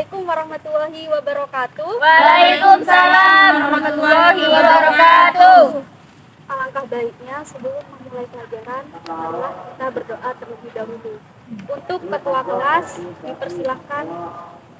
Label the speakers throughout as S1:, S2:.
S1: Assalamualaikum warahmatullahi wabarakatuh.
S2: Waalaikumsalam warahmatullahi wabarakatuh.
S1: Alangkah baiknya sebelum memulai pelajaran adalah kita berdoa terlebih dahulu. Untuk ketua kelas dipersilahkan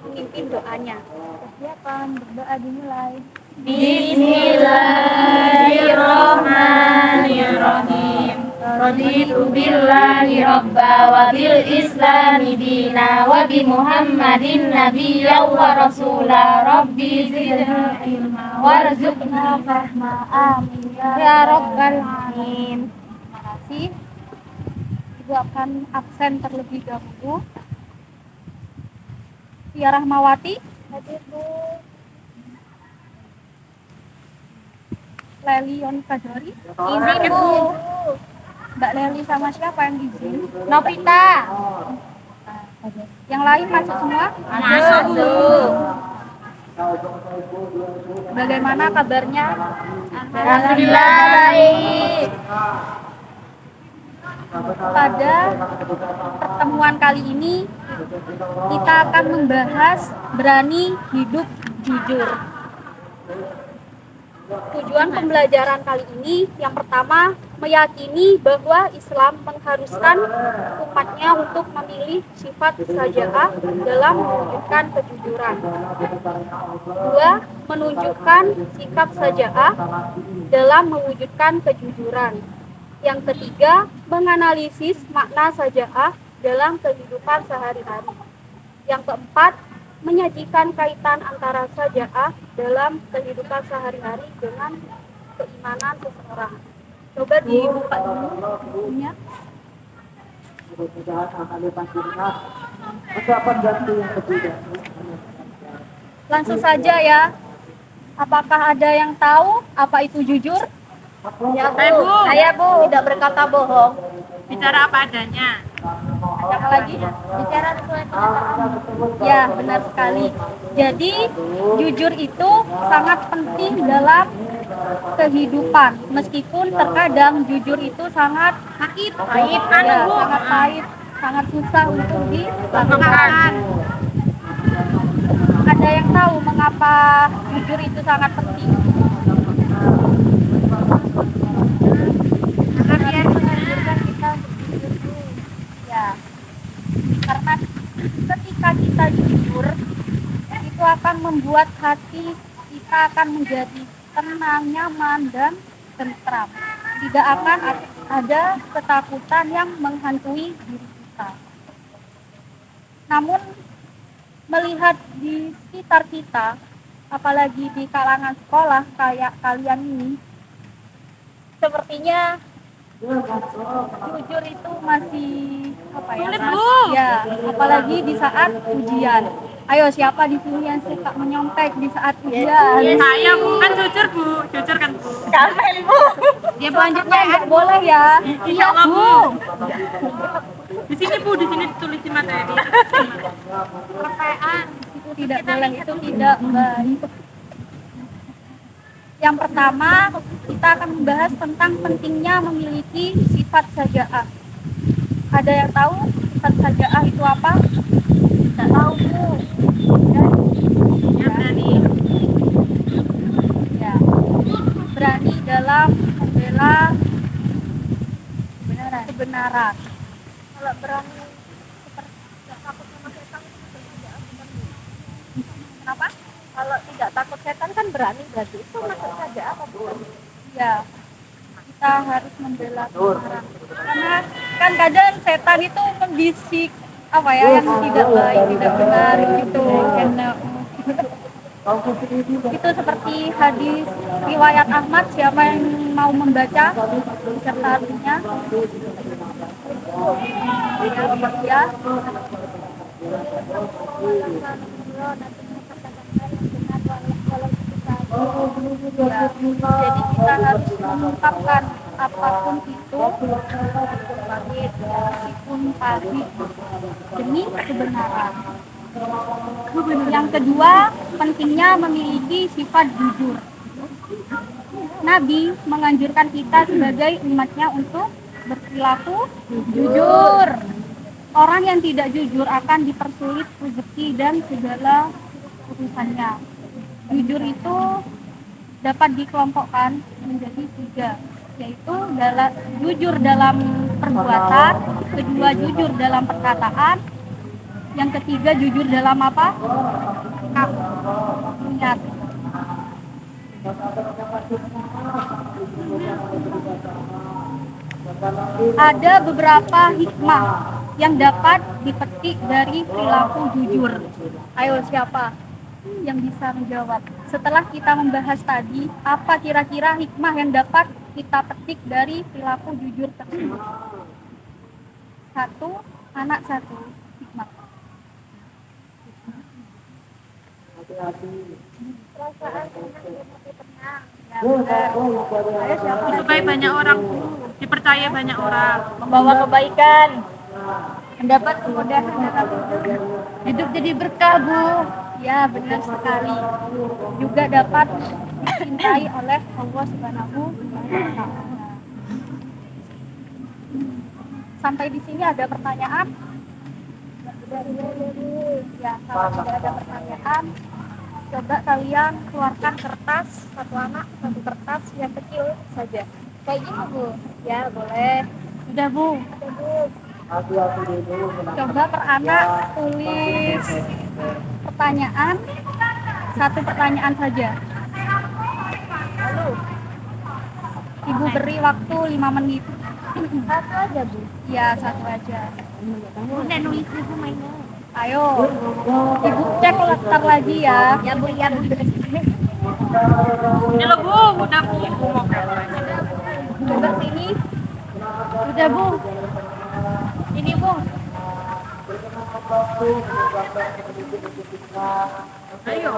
S1: memimpin doanya.
S2: Persiapan berdoa dimulai.
S3: Bismillahirrahmanirrahim. Raditu billahi rabba wa bil islami dina wa bi Muhammadin nabiyya wa rasula. Rabbi zidna ilma warzuqna fahma. Amin
S2: Ya Rabbal Alamin. Terima kasih. Ibu akan absen terlebih dahulu. Tia Rahmawati. Hadir Bu. Leli Yonikadori.
S3: izin Bu.
S2: Mbak Leli sama siapa yang izin?
S3: Novita
S2: Yang lain masuk semua?
S3: masuk Bu.
S2: Bagaimana kabarnya?
S3: Alhamdulillah baik.
S2: Pada pertemuan kali ini kita akan membahas berani hidup jujur.
S1: Tujuan pembelajaran kali ini yang pertama meyakini bahwa Islam mengharuskan umatnya untuk memilih sifat saja'ah dalam mewujudkan kejujuran. Dua, menunjukkan sikap saja'ah dalam mewujudkan kejujuran. Yang ketiga, menganalisis makna saja'ah dalam kehidupan sehari-hari. Yang keempat, menyajikan kaitan antara saja'ah dalam kehidupan sehari-hari dengan keimanan seseorang. Coba dibuka dulu bukunya.
S2: Langsung saja ya. Apakah ada yang tahu apa itu jujur?
S3: Ya Bu. Saya Bu. Tidak berkata bohong.
S4: Bicara apa adanya.
S2: Apa lagi?
S3: Bicara sesuai kenyataan.
S2: Ya, benar sekali. Jadi, jujur itu sangat penting dalam kehidupan. Meskipun terkadang jujur itu sangat
S4: Sakit.
S3: Pahit
S2: ya,
S3: Bu.
S2: sangat pahit, sangat susah untuk dilakukan. Ada yang tahu mengapa jujur itu sangat penting? Karena dia menganjurkan kita untuk jujur. Ya, karena ketika kita jujur itu akan membuat hati kita akan menjadi tenang, nyaman, dan tentram. Tidak akan ada ketakutan yang menghantui diri kita. Namun melihat di sekitar kita, apalagi di kalangan sekolah kayak kalian ini, sepertinya jujur itu masih
S4: Sulit, Bu.
S2: Ya, apalagi di saat ujian. Ayo, siapa di sini yang suka menyontek di saat ujian?
S4: Saya Bu, kan jujur Bu, jujur kan Bu.
S3: Kamel Bu.
S4: Ya
S2: Selanjutnya nggak boleh ya.
S4: Insya Allah Bu. Di sini Bu, di sini ditulis di materi.
S2: Perpean itu tidak boleh, itu tidak baik. Yang pertama, kita akan membahas tentang pentingnya memiliki sifat saja'ah. Ada yang tahu sifat saja'ah itu apa? Tidak tahu Bu.
S4: Ya berani.
S2: Ya. Berani dalam membela kebenaran. Kalau berani seperti tidak takut sama setan itu saja'ah bukan Bu? Kenapa? Kalau tidak takut setan kan berani, berarti itu masuk saja'ah apa bukan? Ya. Kita harus membela kebenaran. Karena kan kadang setan itu membisik apa ya yang tidak baik, tidak benar gitu. Itu seperti hadis riwayat Ahmad, siapa yang mau membaca beserta artinya? Ya. Ya, jadi kita harus mengungkapkan apapun itu meskipun pahit demi kebenaran. Yang kedua, pentingnya memiliki sifat jujur. Nabi menganjurkan kita sebagai umatnya untuk berperilaku jujur.
S1: Orang yang tidak jujur akan dipersulit rezeki dan segala urusannya. Jujur itu dapat dikelompokkan menjadi 3, yaitu jujur dalam perbuatan, kedua jujur dalam perkataan, yang ketiga jujur dalam apa? Niat. Ada beberapa hikmah yang dapat dipetik dari perilaku jujur. Ayo, siapa yang bisa menjawab? Setelah kita membahas tadi, apa kira-kira hikmah yang dapat kita petik dari perilaku jujur tersebut? 1, anak 1 hikmah.
S2: Perasaan enak di hati tenang.
S1: Ya, benar. Ayo, siapa?
S4: Supaya banyak orang, dipercaya banyak orang.
S3: Membawa kebaikan.
S1: Mendapat kemudahan dalam hidup. Hidup jadi berkah, Bu. Ya, benar sekali. Juga dapat dicintai oleh Allah Subhanahu wa Ta'ala. Sampai di sini ada pertanyaan? Ya, kalau tidak ada pertanyaan, coba kalian keluarkan kertas, satu anak, satu kertas yang kecil saja. Kayak gini, Bu. Ya, boleh. Sudah, Bu. Coba per anak tulis pertanyaan, satu pertanyaan saja. Lalu, Ibu beri waktu 5 menit. Satu aja, Bu? Ya, satu aja.
S2: Udah nulis ibu mainnya.
S1: Ayo, Ibu cek daftar lagi ya.
S2: Ya, Bu, ya, Bu.
S4: Ini loh Bu, udah Bu. Mau
S1: Coba sini. Sudah, Bu. Ini, Bu.
S4: ayo.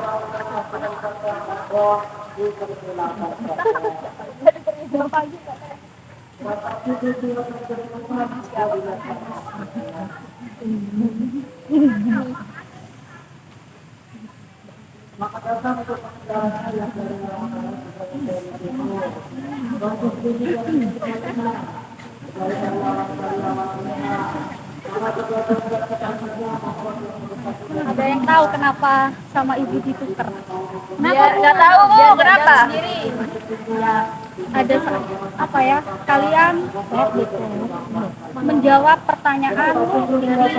S1: Ada yang tahu kenapa sama Ibu ditukar?
S3: Ya, nggak tahu Bu, kenapa?
S1: Ya, ada apa ya? Kalian menjawab pertanyaan dari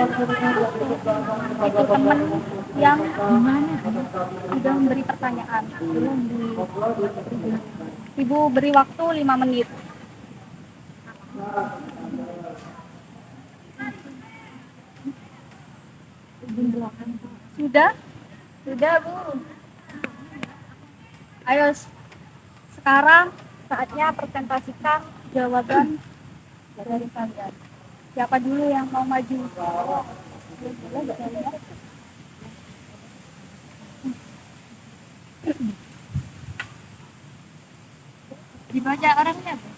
S1: itu teman yang sudah memberi pertanyaan. Ibu beri waktu 5 menit. Sudah?
S2: Sudah, Bu.
S1: Ayo, sekarang saatnya presentasikan jawaban dari kalian. Siapa dulu yang mau maju?
S3: Dibaca orangnya, Bu.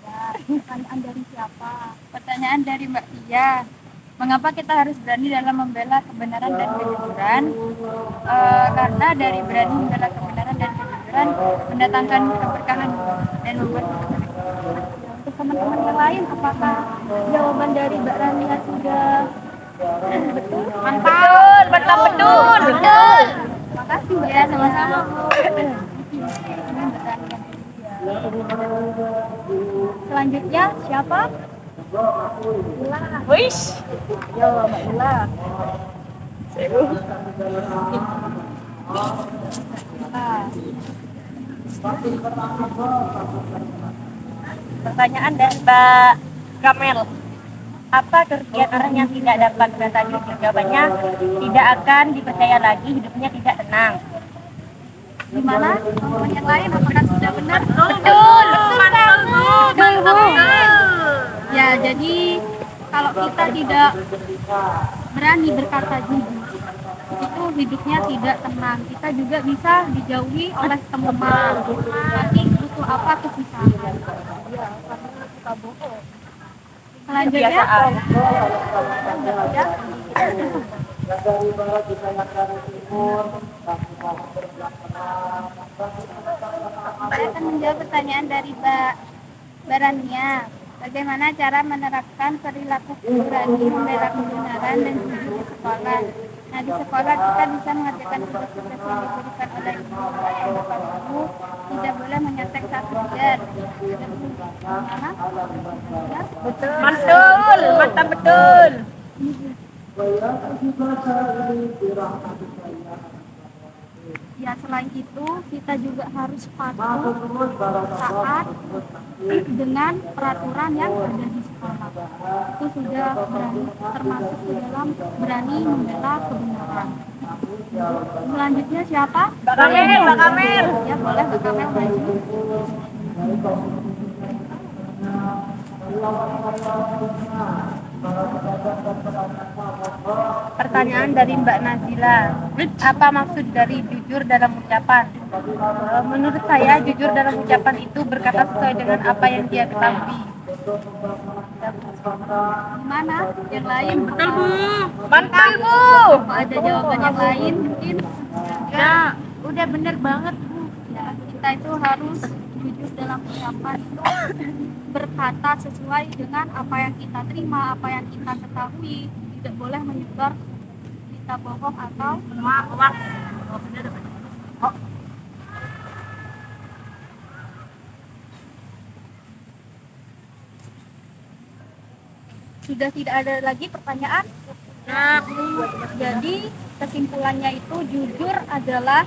S1: Ya, pertanyaan dari siapa?
S3: Pertanyaan dari Mbak Tia. Mengapa kita harus berani dalam membela kebenaran dan kejujuran? Karena dari berani membela kebenaran dan kejujuran mendatangkan keberkahan dan membuat kita berkah.
S1: Untuk teman-teman yang lain, apakah jawaban dari Mbak Rania sudah betul?
S3: Betul, betul, betul, betul.
S1: Makasih Mbak
S3: Ya,
S1: Rania.
S3: sama-sama, Bu.
S1: Selanjutnya siapa?
S3: Wish.
S1: Yo, Mbak Ila.
S3: Pertanyaan dari Mbak Kamel. Apa kerugian orang yang tidak dapat berkata jujur? Jawabannya, tidak akan dipercaya lagi, hidupnya tidak tenang.
S1: Gimana? Teman yang lain apakah sudah benar?
S3: Betul,
S1: Betul, Bu. Ya, jadi kalau kita tidak berani berkata jujur, itu hidupnya tidak tenang. Kita juga bisa dijauhi oleh teman. Nanti butuh apa kesusahan. Ya, karena kita bohong. Selanjutnya,
S3: Kebiasaan.
S1: ya.
S2: Saya akan menjawab pertanyaan dari Mbak Rania.
S1: Bagaimana cara menerapkan perilaku berani membela kebenaran dan jujur di sekolah? Nah, di sekolah kita bisa mengerjakan tugas-tugas yang diberikan oleh ibu atau bapak guru. Tidak boleh menyetek saat belajar. Gimana? Ya?
S2: Mantul, mantap betul.
S1: Ya, selain itu kita juga harus patuh taat dengan peraturan yang ada di sekolah. Itu sudah berani termasuk di dalam berani membela kebenaran. Selanjutnya siapa?
S2: Mbak Kamel, Mbak Kamel.
S1: Ya, boleh Mbak Kamel maju.
S3: Pertanyaan dari Mbak Nazila, apa maksud dari jujur dalam ucapan? Menurut saya, jujur dalam ucapan itu berkata sesuai dengan apa yang dia ketahui.
S1: Gimana? Yang lain?
S4: Betul, Bu.
S2: Mantap, Bu.
S1: Apa ada jawaban yang lain mungkin?
S4: Ya, udah bener banget, Bu.
S1: Ya, kita itu harus jujur dalam ucapan itu berkata sesuai dengan apa yang kita terima, apa yang kita ketahui. Tidak boleh menyebar berita bohong atau
S4: Wak. Oh, bener.
S1: sudah tidak ada lagi pertanyaan.
S4: Ya, Bu.
S1: Jadi kesimpulannya itu jujur adalah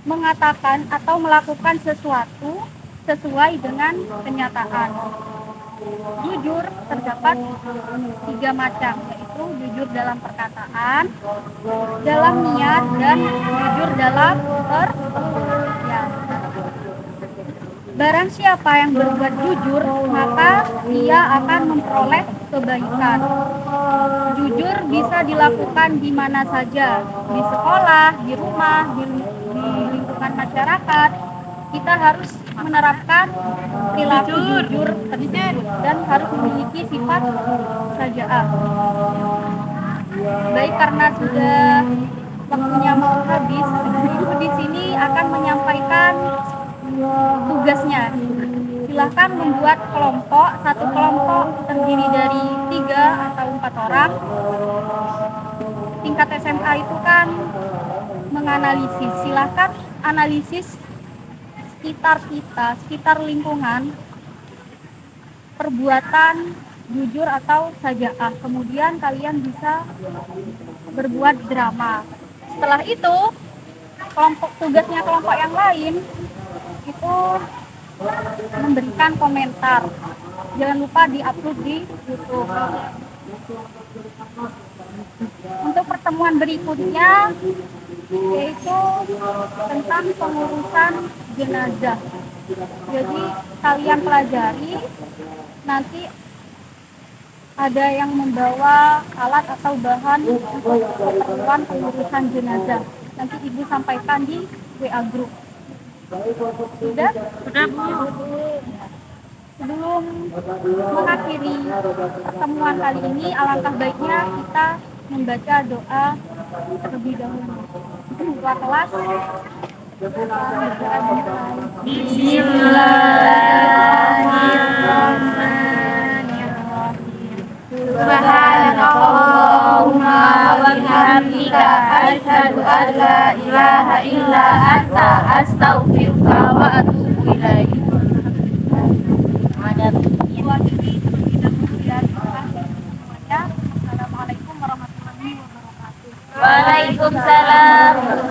S1: mengatakan atau melakukan sesuatu sesuai dengan kenyataan. Jujur terdapat 3 macam, yaitu jujur dalam perkataan, dalam niat, dan jujur dalam perbuatan. Barang siapa yang berbuat jujur, maka ia akan memperoleh kebaikan. Jujur bisa dilakukan di mana saja, di sekolah, di rumah, di lingkungan masyarakat. Kita harus menerapkan perilaku jujur tersebut dan harus memiliki sifat saja'ah. Baik, karena sudah waktunya mau habis, Ibu di sini akan menyampaikan tugasnya. Silahkan membuat kelompok, satu kelompok terdiri dari 3 atau 4 orang. Tingkat SMA itu kan menganalisis. Silahkan analisis sekitar kita, sekitar lingkungan, perbuatan jujur atau saja'ah. Kemudian kalian bisa berbuat drama. Setelah itu, tugasnya kelompok yang lain itu memberikan komentar. Jangan lupa di-upload di YouTube. Untuk pertemuan berikutnya yaitu tentang pengurusan jenazah. Jadi kalian pelajari, nanti ada yang membawa alat atau bahan untuk keperluan pengurusan jenazah. Nanti Ibu sampaikan di WA group. Sudah?
S4: Sudah, Bu.
S1: Sebelum mengakhiri pertemuan kali ini, alangkah baiknya kita membaca doa terlebih dahulu. Ketua kelas, Bismillahirrahmanirrahim. Subhanallahumma wa bihamdika asyhadu an la ilaha illa anta astaghfiruka wa atubu ilaik. Assalamualaikum warahmatullahi wabarakatuh.
S2: Waalaikumsalam.